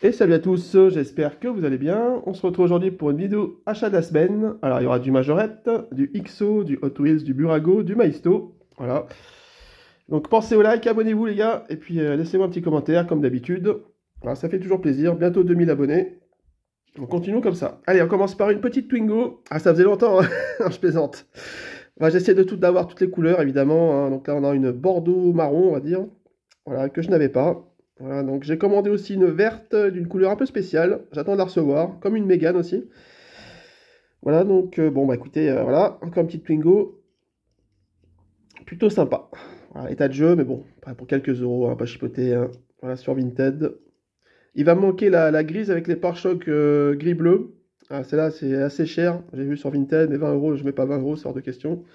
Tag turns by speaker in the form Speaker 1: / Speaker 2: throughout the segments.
Speaker 1: Et salut à tous, j'espère que vous allez bien. On se retrouve aujourd'hui pour une vidéo achat de la semaine. Alors il y aura du Majorette, du XO, du Hot Wheels, du Burago, du Maisto. Voilà. Donc pensez au like, abonnez-vous les gars, et puis laissez-moi un petit commentaire comme d'habitude. Voilà, ça fait toujours plaisir, bientôt 2000 abonnés. On continue comme ça. Allez, on commence par une petite Twingo. Ah, ça faisait longtemps, hein. Non, je plaisante. J'essaie d'avoir toutes les couleurs évidemment, hein. Donc là on a une bordeaux marron on va dire. Voilà, que je n'avais pas. Voilà, donc j'ai commandé aussi une verte d'une couleur un peu spéciale. J'attends de la recevoir, comme une Mégane aussi. Voilà, donc bon, bah écoutez, voilà, encore une petite Twingo. Plutôt sympa. Voilà, état de jeu, mais bon, pour quelques euros, hein, pas chipoter, hein. Voilà, sur Vinted. Il va me manquer la grise avec les pare-chocs gris-bleu. Ah, celle-là, c'est assez cher. J'ai vu sur Vinted, mais 20 euros, je mets pas 20 euros, c'est hors de question.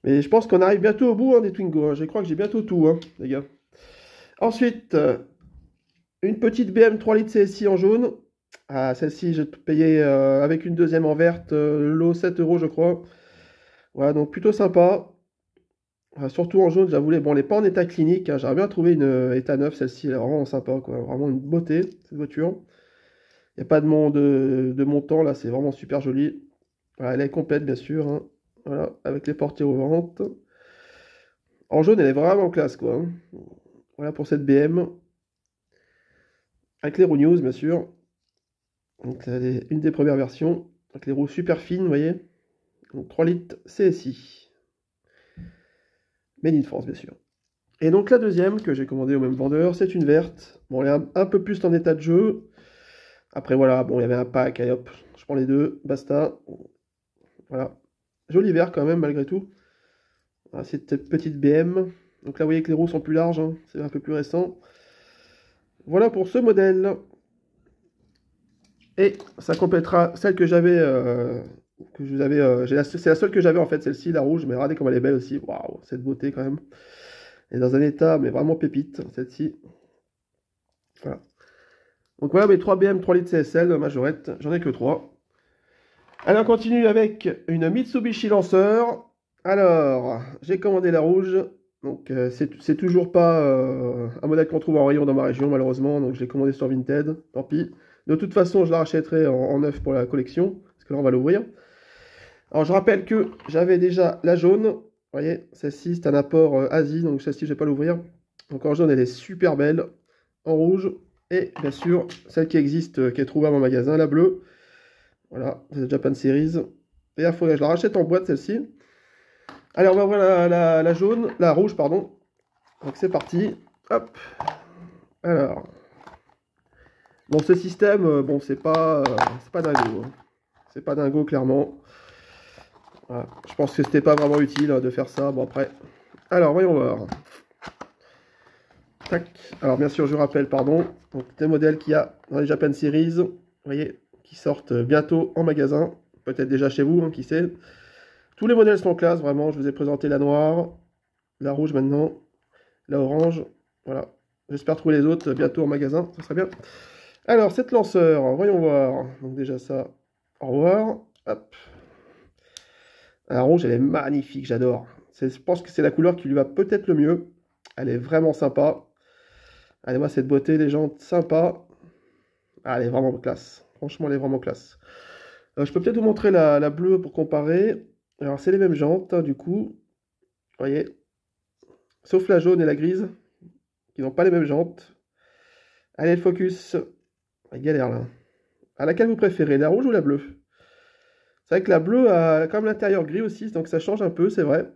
Speaker 1: Mais je pense qu'on arrive bientôt au bout hein, des Twingo, hein. Je crois que j'ai bientôt tout, hein, les gars. Ensuite, une petite BM 3 litres CSI en jaune. Ah, celle-ci, j'ai payé avec une deuxième en verte, lot 7 euros, je crois. Voilà, donc plutôt sympa. Surtout en jaune, j'avoue, bon, elle n'est pas en état clinique, hein. J'aurais bien trouvé une état neuf, celle-ci, elle est vraiment sympa, quoi. Vraiment une beauté, cette voiture. Il n'y a pas de montant, là, c'est vraiment super joli. Voilà, elle est complète, bien sûr, hein. Voilà, avec les portières ouvrantes. En jaune, elle est vraiment classe, quoi, hein. Voilà pour cette BM. Avec les roues news, bien sûr. Donc, c'est une des premières versions. Avec les roues super fines, vous voyez. Donc, 3 litres CSI. Made in France, bien sûr. Et donc, la deuxième que j'ai commandée au même vendeur, c'est une verte. Bon, elle est un peu plus en état de jeu. Après, voilà, bon, il y avait un pack. Allez, hop, je prends les deux. Basta. Voilà. Joli vert quand même, malgré tout. Voilà, c'est cette petite BM. Donc là, vous voyez que les roues sont plus larges, hein. C'est un peu plus récent. Voilà pour ce modèle. Et ça complétera celle que j'avais, c'est la seule que j'avais en fait, celle-ci, la rouge, mais regardez comme elle est belle aussi. Waouh, cette beauté quand même. Elle est dans un état, mais vraiment pépite, celle-ci. Voilà. Donc voilà mes 3 BM 3 litres CSL Majorette, j'en ai que 3. Allez, on continue avec une Mitsubishi Lancer. Alors, j'ai commandé la rouge. Donc c'est toujours pas un modèle qu'on trouve en rayon dans ma région malheureusement, donc je l'ai commandé sur Vinted, tant pis. De toute façon, je la rachèterai en neuf pour la collection, parce que là on va l'ouvrir. Alors je rappelle que j'avais déjà la jaune, vous voyez, celle-ci c'est un apport Asie, donc celle-ci je vais pas l'ouvrir. Donc en jaune elle est super belle, en rouge, et bien sûr celle qui existe, qui est trouvable en magasin, la bleue. Voilà, c'est la Japan Series. Et il faudrait que je la rachète en boîte celle-ci. Allez, on va voir la jaune, la rouge, pardon. Donc c'est parti. Hop. Alors. Bon, ce système, bon, c'est pas dingo, hein. C'est pas dingo, clairement. Voilà. Je pense que c'était pas vraiment utile hein, de faire ça. Bon, après. Alors, voyons voir. Tac. Alors, bien sûr, je rappelle, pardon. Donc, des modèles qu'il y a dans les Japan Series. Vous voyez, qui sortent bientôt en magasin. Peut-être déjà chez vous, hein, qui sait. Tous les modèles sont en classe, vraiment. Je vous ai présenté la noire, la rouge maintenant, la orange. Voilà. J'espère trouver les autres bientôt en magasin. Ça serait bien. Alors, cette lanceur, voyons voir. Donc déjà ça, au revoir. Hop. La rouge, elle est magnifique, j'adore. Je pense que c'est la couleur qui lui va peut-être le mieux. Elle est vraiment sympa. Allez, moi, cette beauté, les jantes sympas. Ah, elle est vraiment classe. Franchement, elle est vraiment classe. Je peux peut-être vous montrer la bleue pour comparer. Alors, c'est les mêmes jantes, hein, du coup. Vous voyez. Sauf la jaune et la grise, qui n'ont pas les mêmes jantes. Allez, le focus. Ah, galère, là. À laquelle vous préférez, la rouge ou la bleue? C'est vrai que la bleue a quand même l'intérieur gris aussi, donc ça change un peu, c'est vrai.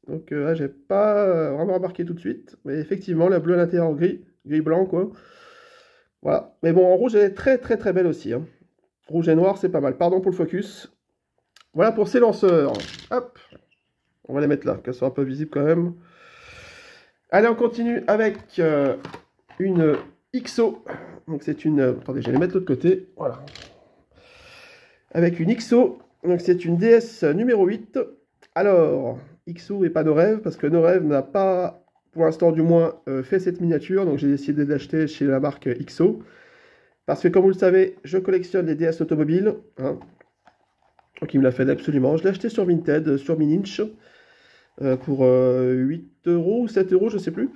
Speaker 1: Donc là, j'ai pas vraiment remarqué tout de suite. Mais effectivement, la bleue à l'intérieur gris, gris-blanc, quoi. Voilà. Mais bon, en rouge, elle est très très très belle aussi, hein. Rouge et noir, c'est pas mal. Pardon pour le focus. Voilà pour ces lanceurs. Hop. On va les mettre là, qu'elles soient un peu visibles quand même. Allez, on continue avec une XO. Donc c'est une... attendez, je vais les mettre de l'autre côté. Voilà. Avec une XO, donc c'est une DS numéro 8. Alors, XO et pas No Rêve, parce que No Rêve n'a pas, pour l'instant du moins, fait cette miniature, donc j'ai décidé de l'acheter chez la marque XO. Parce que comme vous le savez, je collectionne les DS automobiles, hein. Donc il me l'a fait absolument. Je l'ai acheté sur Vinted, sur Mininch, pour 8 euros ou 7 euros, je sais plus.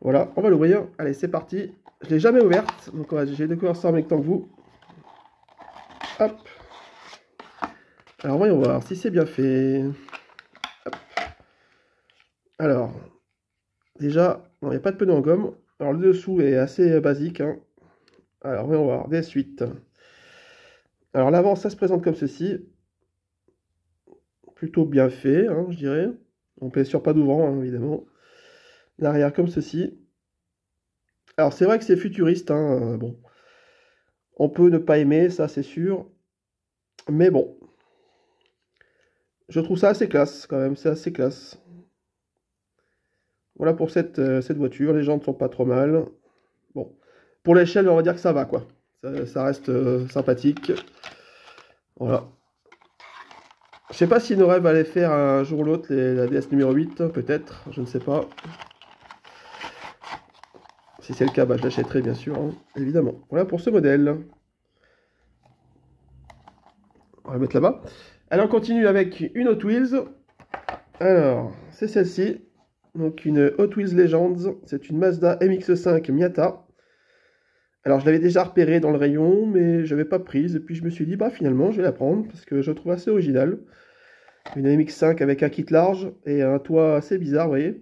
Speaker 1: Voilà, on va l'ouvrir. Allez, c'est parti. Je l'ai jamais ouverte, donc j'ai découvert ça en même temps que vous. Hop. Alors, voyons voir si c'est bien fait. Hop. Alors, déjà, il n'y a pas de pneu en gomme. Alors, le dessous est assez basique, hein. Alors, voyons voir. Des suites. Alors, l'avant, ça se présente comme ceci. Plutôt bien fait, hein, je dirais. On pèse sur pas d'ouvrant, hein, évidemment. L'arrière comme ceci. Alors, c'est vrai que c'est futuriste, hein, bon. On peut ne pas aimer, ça, c'est sûr. Mais bon. Je trouve ça assez classe, quand même. C'est assez classe. Voilà pour cette voiture. Les jantes sont pas trop mal. Bon. Pour l'échelle, on va dire que ça va, quoi. Ça reste sympathique. Voilà. Je sais pas si nos rêves allaient faire un jour ou l'autre la DS numéro 8, peut-être. Je ne sais pas. Si c'est le cas, bah, je l'achèterai, bien sûr, hein, évidemment. Voilà pour ce modèle. On va le mettre là-bas. Alors, on continue avec une Hot Wheels. Alors, c'est celle-ci. Donc, une Hot Wheels Legends. C'est une Mazda MX-5 Miata. Alors, je l'avais déjà repérée dans le rayon, mais je n'avais pas prise. Et puis, je me suis dit, bah, finalement, je vais la prendre, parce que je la trouve assez originale. Une MX-5 avec un kit large et un toit assez bizarre, vous voyez.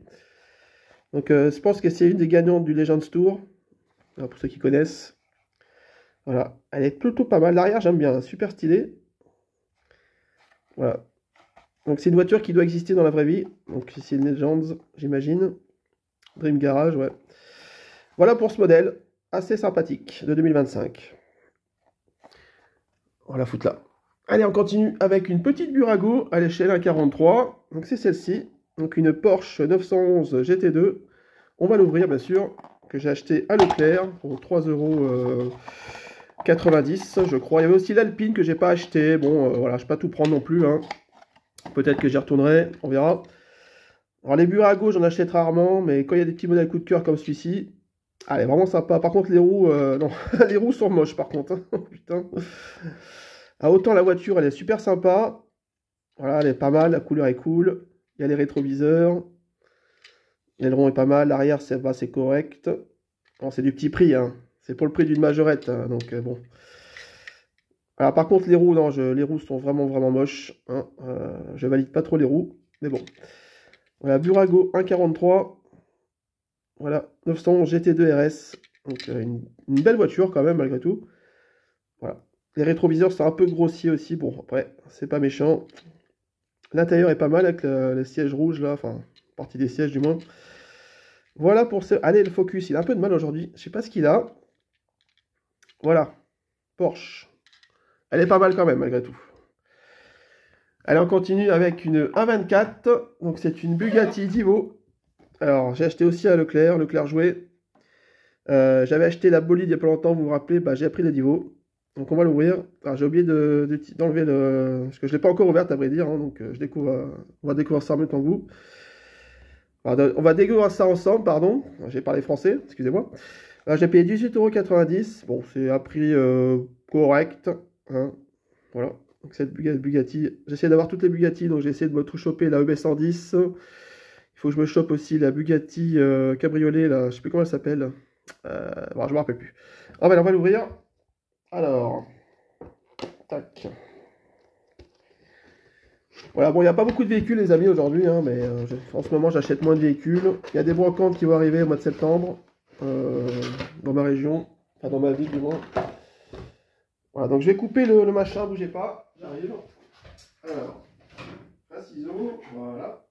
Speaker 1: Donc, je pense que c'est une des gagnantes du Legends Tour. Alors, pour ceux qui connaissent. Voilà, elle est plutôt pas mal. L'arrière, j'aime bien, super stylé. Voilà. Donc, c'est une voiture qui doit exister dans la vraie vie. Donc, c'est une Legends, j'imagine. Dream Garage, ouais. Voilà pour ce modèle, assez sympathique, de 2025. On va la foutre là. Allez, on continue avec une petite Burago à l'échelle 1,43. Donc, c'est celle-ci. Donc, une Porsche 911 GT2. On va l'ouvrir, bien sûr, que j'ai acheté à Leclerc pour 3,90 €, je crois. Il y avait aussi l'Alpine que j'ai pas acheté. Bon, voilà, je ne vais pas tout prendre non plus, hein. Peut-être que j'y retournerai, on verra. Alors, les Burago, j'en achète rarement, mais quand il y a des petits modèles coup de cœur comme celui-ci, elle est vraiment sympa. Par contre, les roues, non, les roues sont moches, par contre, hein. Putain. Ah, autant la voiture, elle est super sympa. Voilà, elle est pas mal, la couleur est cool. Il y a les rétroviseurs. L'aileron est pas mal, l'arrière c'est correct. Bon, c'est du petit prix, hein. C'est pour le prix d'une majorette, hein, donc bon. Alors par contre les roues, non, les roues sont vraiment moches, hein. Je valide pas trop les roues, mais bon. Voilà, Burago 1,43. Voilà, 911 GT2 RS. Donc une belle voiture quand même malgré tout. Voilà. Les rétroviseurs sont un peu grossiers aussi, bon après, c'est pas méchant. L'intérieur est pas mal avec le siège rouge là, enfin, partie des sièges du moins. Voilà pour ce... Allez, le focus, il a un peu de mal aujourd'hui. Je sais pas ce qu'il a. Voilà. Porsche. Elle est pas mal quand même, malgré tout. Allez, on continue avec une 1,24. Donc, c'est une Bugatti Divo. Alors, j'ai acheté aussi à Leclerc jouet. J'avais acheté la bolide il y a pas longtemps, vous vous rappelez. Bah, j'ai pris la Divo. Donc, on va l'ouvrir. Alors, j'ai oublié d'enlever le... Parce que je ne l'ai pas encore ouverte, à vrai dire. Hein, donc, on va découvrir ça en même temps que vous. Alors, on va découvrir ça ensemble, pardon. J'ai parlé français, excusez-moi. J'ai payé 18,90 €. Bon, c'est un prix correct, hein. Voilà. Donc cette Bugatti, j'essaie d'avoir toutes les Bugatti, donc j'ai essayé de me tout choper la EB110. Il faut que je me chope aussi la Bugatti Cabriolet, là, je sais plus comment elle s'appelle. Bon, je me rappelle plus. On va l'ouvrir. Alors, tac. Voilà, bon, il n'y a pas beaucoup de véhicules, les amis, aujourd'hui, hein, mais en ce moment, j'achète moins de véhicules. Il y a des brocantes qui vont arriver au mois de septembre, dans ma région, enfin dans ma ville, du moins. Voilà, donc je vais couper le machin, bougez pas, j'arrive. Alors, un ciseau, voilà.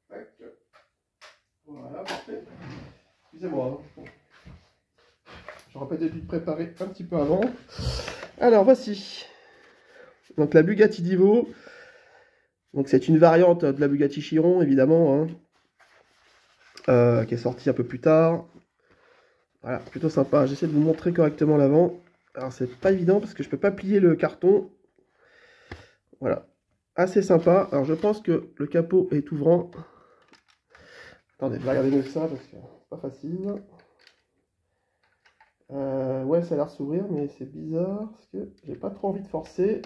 Speaker 1: Tac. Voilà, parfait. Excusez-moi, hein. J'aurais peut-être dû préparer un petit peu avant. Alors, voici. Donc, la Bugatti Divo. Donc, c'est une variante de la Bugatti Chiron, évidemment, hein, qui est sortie un peu plus tard. Voilà, plutôt sympa. J'essaie de vous montrer correctement l'avant. Alors, c'est pas évident parce que je peux pas plier le carton. Voilà, assez sympa. Alors, je pense que le capot est ouvrant. Attendez, je vais regarder mieux que ça parce que c'est pas facile. Ouais, ça a l'air de s'ouvrir, mais c'est bizarre parce que j'ai pas trop envie de forcer.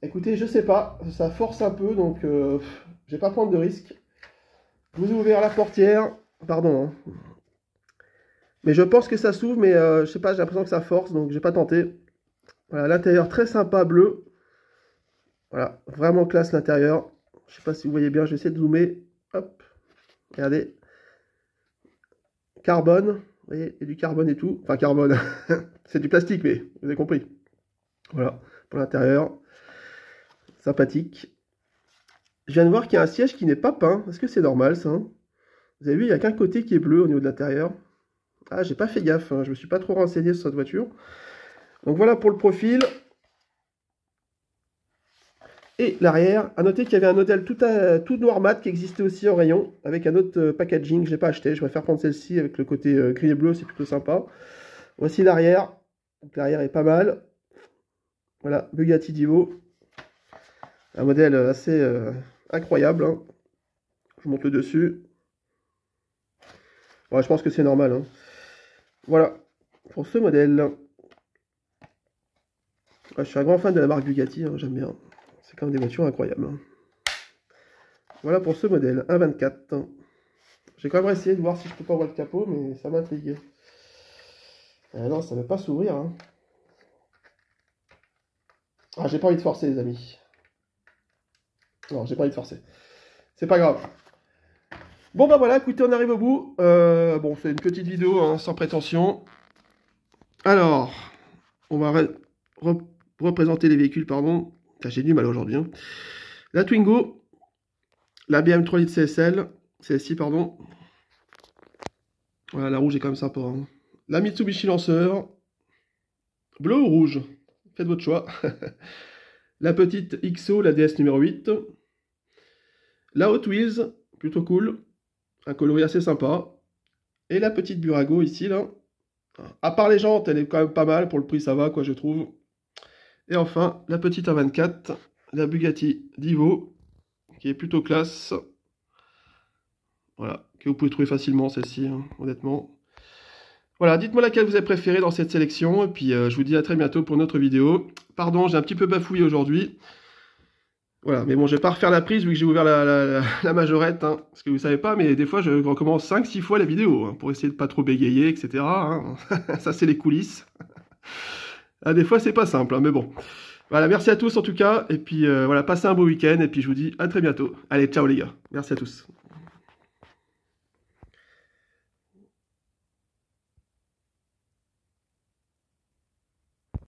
Speaker 1: Écoutez, je sais pas, ça force un peu, donc je vais pas prendre de risque. Vous ouvrez la portière, Pardon, hein. Mais je pense que ça s'ouvre, mais je sais pas, j'ai l'impression que ça force, donc j'ai pas tenté. Voilà, l'intérieur très sympa, bleu. Voilà, vraiment classe l'intérieur. Je sais pas si vous voyez bien, je vais essayer de zoomer. Hop, regardez. Carbone, vous voyez, il y a du carbone et tout. Enfin, carbone, c'est du plastique, mais vous avez compris. Voilà, pour l'intérieur. Sympathique. Je viens de voir qu'il y a un siège qui n'est pas peint. Est-ce que c'est normal, ça, hein? Vous avez vu, il n'y a qu'un côté qui est bleu au niveau de l'intérieur. Ah, j'ai pas fait gaffe, hein. Je me suis pas trop renseigné sur cette voiture. Donc voilà pour le profil. Et l'arrière, à noter qu'il y avait un modèle tout noir mat qui existait aussi en rayon, avec un autre packaging que je n'ai pas acheté. Je préfère prendre celle-ci avec le côté gris et bleu, c'est plutôt sympa. Voici l'arrière. Donc l'arrière est pas mal. Voilà, Bugatti Divo. Un modèle assez incroyable, hein. Je monte le dessus. Ouais, je pense que c'est normal, hein. Voilà, pour ce modèle. Ouais, je suis un grand fan de la marque Bugatti, hein, j'aime bien. C'est quand même des voitures incroyables, hein. Voilà pour ce modèle, 1.24. J'ai quand même essayé de voir si je peux pas ouvrir le capot, mais ça m'intrigue. Non, ça ne veut pas s'ouvrir, hein. Ah, j'ai pas envie de forcer, les amis. Non, j'ai pas envie de forcer. C'est pas grave. Bon, bah voilà, écoutez, on arrive au bout. Bon, c'est une petite vidéo, hein, sans prétention. Alors, on va représenter les véhicules, pardon. J'ai du mal aujourd'hui, hein. La Twingo, la BM 3 litres CSL, CSI, pardon. Voilà, la rouge est quand même sympa, hein. La Mitsubishi Lancer, bleu ou rouge, faites votre choix. La petite XO, la DS numéro 8. La Hot Wheels, plutôt cool. Un coloris assez sympa. Et la petite Burago ici, là. À part les jantes, elle est quand même pas mal. Pour le prix, ça va, quoi, je trouve. Et enfin, la petite A24, la Bugatti Divo, qui est plutôt classe. Voilà, que vous pouvez trouver facilement, celle-ci, hein, honnêtement. Voilà, dites-moi laquelle vous avez préférée dans cette sélection. Et puis, je vous dis à très bientôt pour une autre vidéo. Pardon, j'ai un petit peu bafouillé aujourd'hui. Voilà, mais bon, je vais pas refaire la prise vu que j'ai ouvert la majorette, hein, parce que vous savez pas, mais des fois je recommence 5-6 fois la vidéo, hein, pour essayer de pas trop bégayer, etc. Hein. Ça, c'est les coulisses. Ah, des fois, c'est pas simple, hein, mais bon. Voilà, merci à tous en tout cas, et puis voilà, passez un beau week-end, et puis je vous dis à très bientôt. Allez, ciao les gars, merci à tous.